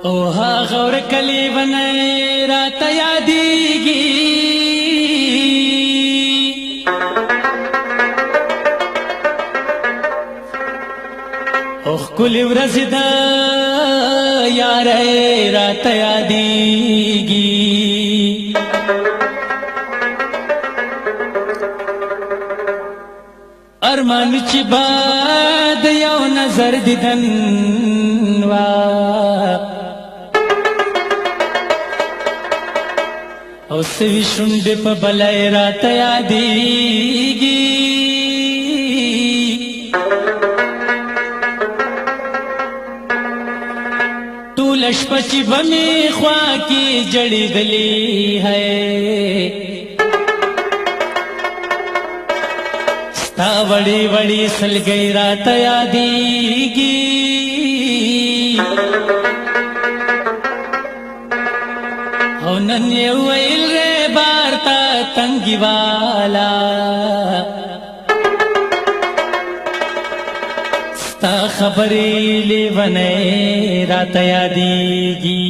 ओहा गौर कली बने रात यादीगी ओह कुल व्रजिद यार रात यादीगी अरमान ची बाद यो नजर दिदनवा उस विशुंड पे बलय रात यादीगी तू लशपची बमी ख्वा की जड़ी गली है स्ता वड़ी वड़ी सल गई रात यादीगी नन्हे वैल रे बारता तंगी वाला स्ता खबरी ले बने रात यादीगी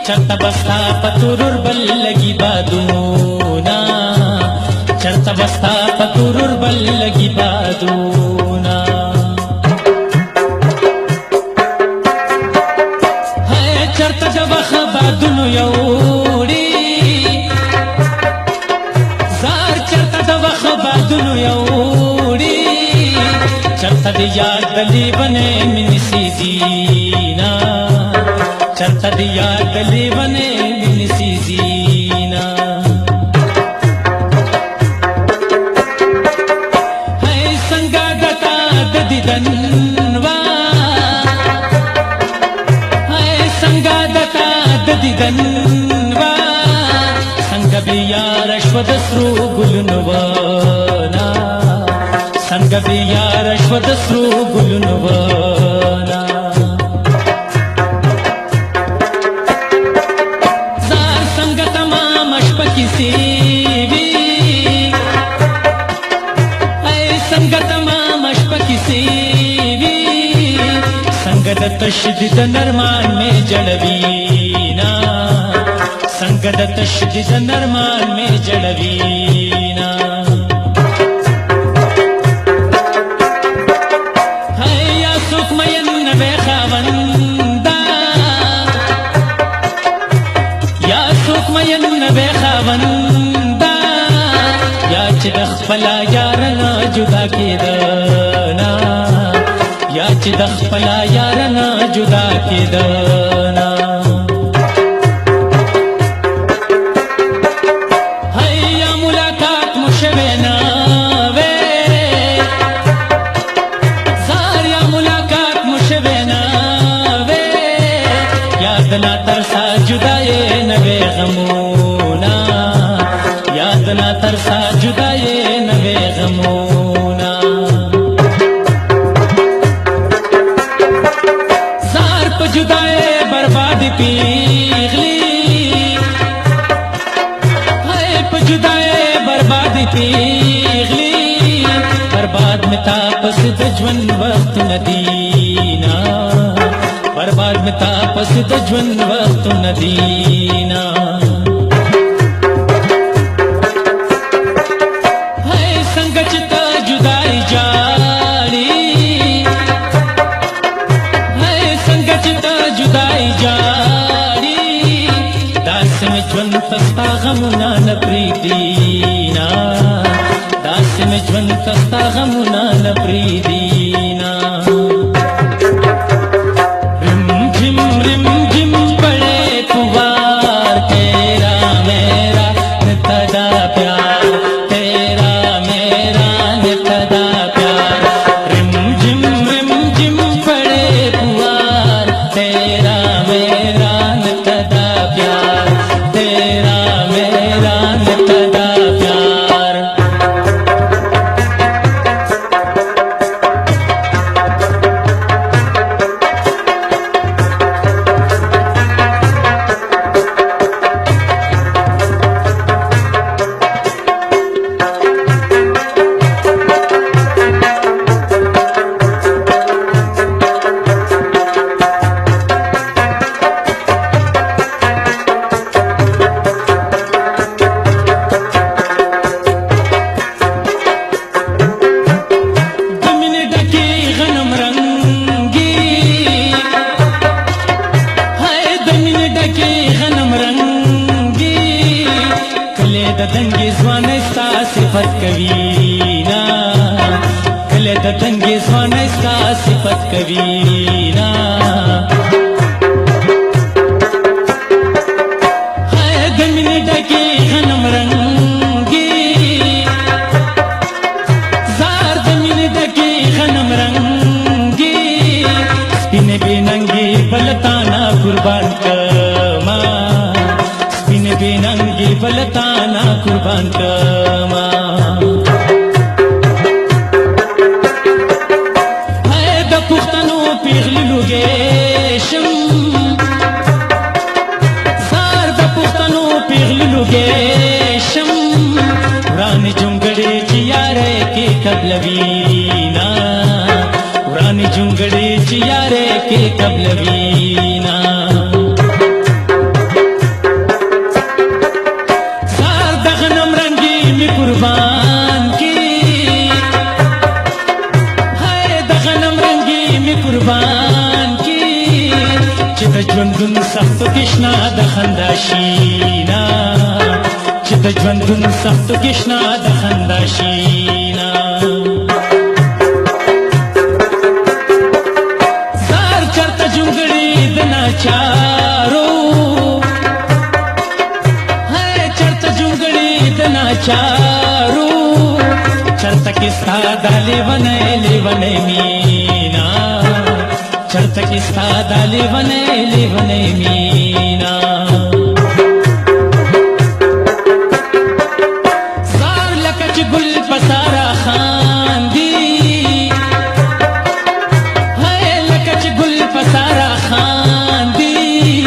चरता बस्ता पतुरुर बल लगी बादूना चरता बस्ता पतुरुर बल लगी बादूना है चरता जबख बादुनु यौड़ी जार चरता जबख बादुनु यौड़ी चरता दिया गली बने मिनसी जीना चरता दिया गली बने मिनसी जीना है संगा गता ददिदनवा है संगा गता ददिदनवा संग बिया रश्वद स्रू गुलनवाना संग बिया रश्वद स्रू गुलनवाना संगत मामशपकी सेवी संगत तशदीद नरमान में जड़वीना संगत तशदीद नरमान में जड़वीना है या सुखमयन नबे खावंदा या सुखमयन नबे खावंदा या चिदख फला यारना जुदा केदना या चिदख फला यारना जुदा केदना है या मुलाकात मुशबेना वे जार या मुलाकात मुशबेना वे याद ना तरसा जुदाए नबे गमूना याद ना तरसा जुदाए नबे गमूना जार प जुदाए बर्बाद पीगली है प जुदाए बर्बाद पीगली बर्बाद में तापस दजवन वक्त नदीना बर्बाद में तापस दजवन वक्त नदीना तस्ता गमुना न प्रीदीना दास में ज्वन तस्ता गमुना न प्रीदीना रिम झिम पड़े पुवार तेरा मेरा नितदा प्यार तेरा मेरा नितदा प्यार रिम झिम पड़े पुवार तेरा ځوانه ستا صفت کوي نا د مینې ډکې غنم رنګي زار د مینې ډکې غنم رنګي سپینې بې ننګې بلتانا قربان کما سپینې بې ننګې بلتانا قربان کما ورانی جونگڑی چیارے کے قبلوینا ورانی جونگڑی چیارے کے قبلوینا سار دغنم رنگی می قربان کی ہے دغنم رنگی می قربان کی چت ژوندون سخت کشنا د خندا شینا چې د ژوندون سختو کې شنه د خندا شینا زار چرته جونګړي د ناچارو ہے چرته جونګړي د ناچارو چرته کې ستا د لیونې مینا چرته کې ستا د لیونې مینا گل پسارا خاندی ہے لکچ گل پسارا خاندی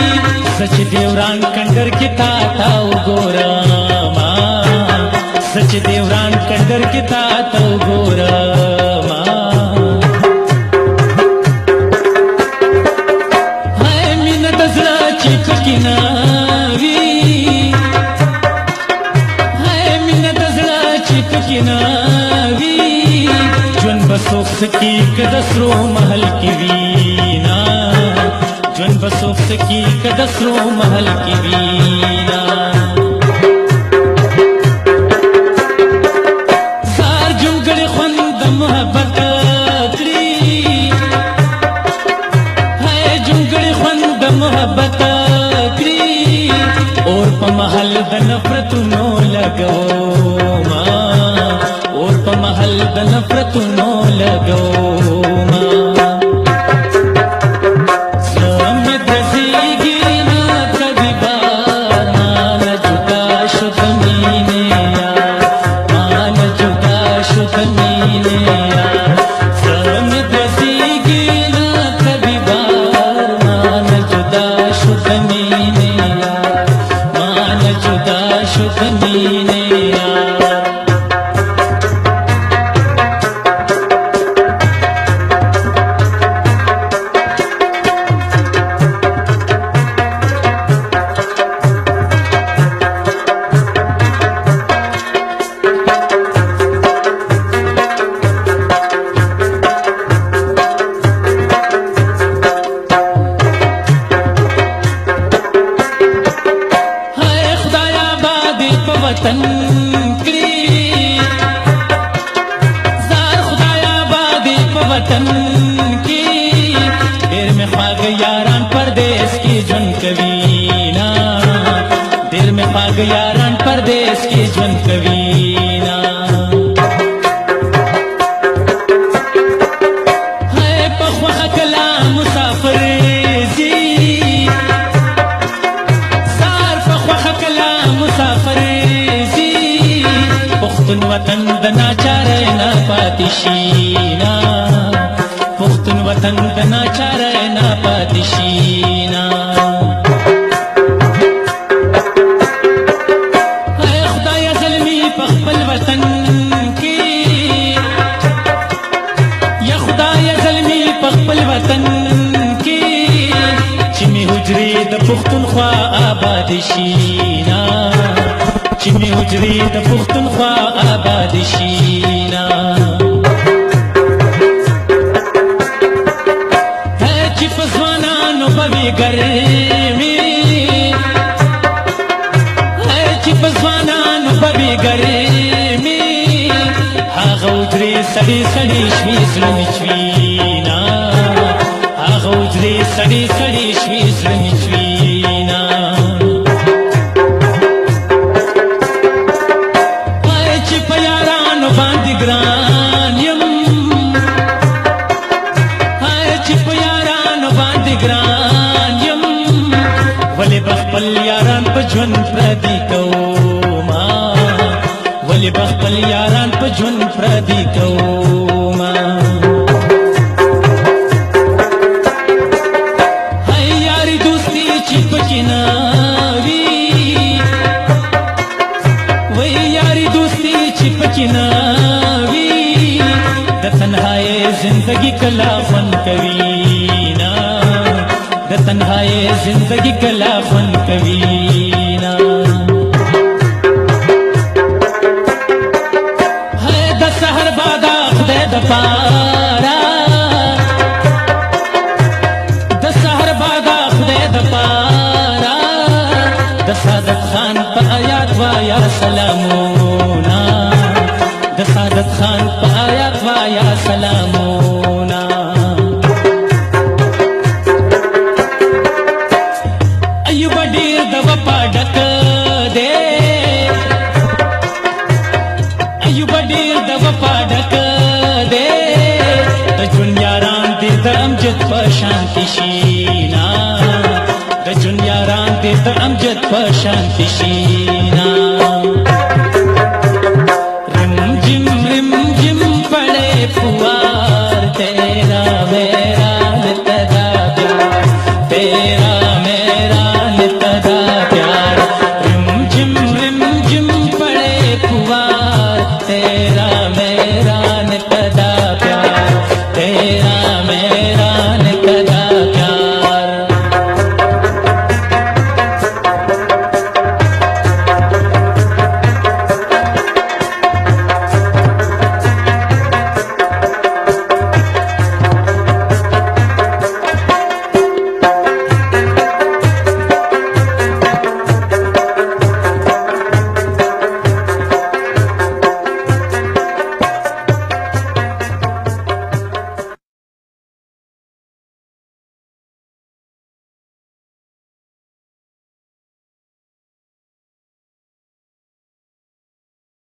سچ دیوران کنڈر کی تاتا گورما سچ دیوران کنڈر کی تاتا گورما ہے مینت زړه چې پکې ناوي ناوی جون بسوک سکی کدسرو محل کی وینا جون بسوک سکی کدسرو محل کی وینا سار جونگڑی خوند محبت کری ہے جونگڑی خوند محبت کری اور پا محل د نفرتونو لگو محل د نفرتونو لګو ما سم دزیږي نه کبي بار مان جدا شو تمینه یار مان جدا شو تمینه یار سم دزیږي نه کبي بار مان جدا شو تمینه یار مان جدا شو تمینه یار وطن کړي زار خدایا بادي په وطن کې ډېر مې خواږه یاران پردیس کې ژوند کوي نا ډېر مې خواږه یاران پردیس کې ژوند کوي نا ہے په خوښه کله مسافر زی زار په خوښه کله مسافر پختون وطن د ناچاره نه پاتې شي نا پختون وطن د ناچاره نه پاتې شي نا اے خدای زلمی په خپل وطن کې یا خدای زلمی په خپل وطن کې چې می حجرې د پختونخوا آباد شي نا چې می حجرې د پښتونخوا آباد شي نا چې په ځوانانو به وي ګرمي چې په ځوانانو به وي ګرمي هغه حجرې سړې سړې شوې زړه مې چوينا هغه حجرې سړې سړې شوې زړه مې چوينا وای چې په یارانو باندې ګران یم وای چې په یارانو باندې ګران یم ولې به خپل یاران په ژوند پردي کوما ولې به خپل یاران په ژوند پردي کوما هی یاري دوستي چې پکې نه وي وای یاري دوستي چې پکې نه وي د تنهایۍ زندګي کلا خوند کوي نه د تنهایۍ زندگی کلا خوند کوي نا ہے د سحر بادا خدای د پارا د سحر بادا خدای د پارا د سعادت خان په آیات وایا سلامونا د سعادت خان په آیات وایا سلامونا ایوب ډیر د وفا ډک دی ایوب ډیر د وفا ډک دی د ژوند یاران دې د امجد په شانتي شینا د ژوند یاران دې د امجد په شانتي شینا رم جم پڑے فوار تیرا میرا